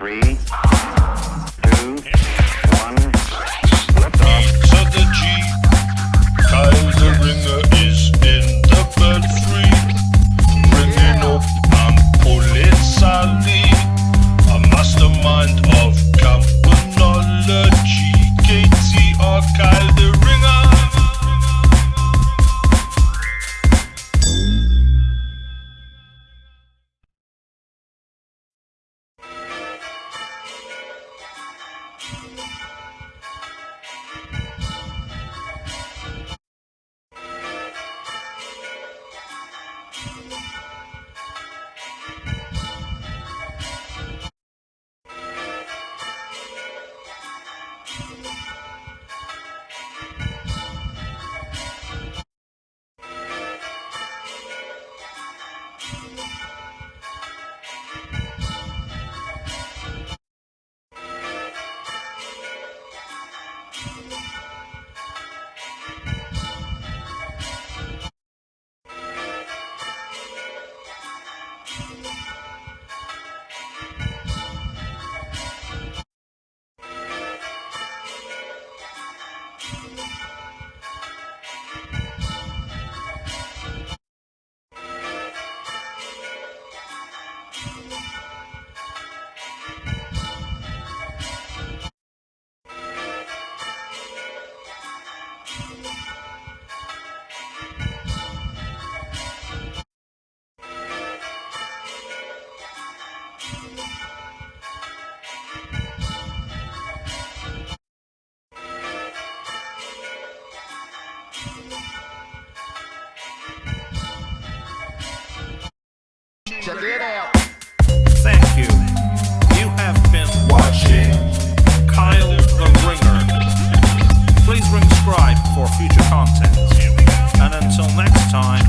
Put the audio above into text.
3, 2, 1, lift off. So the G, Kyle the Ringer is in the belfry, ringing up Ampulisali, a mastermind of campanology, KTR Kyle the Ringer. Check it out. Thank you. You have been watching Kyle the Ringer. Please ring subscribe for future content. And until next time,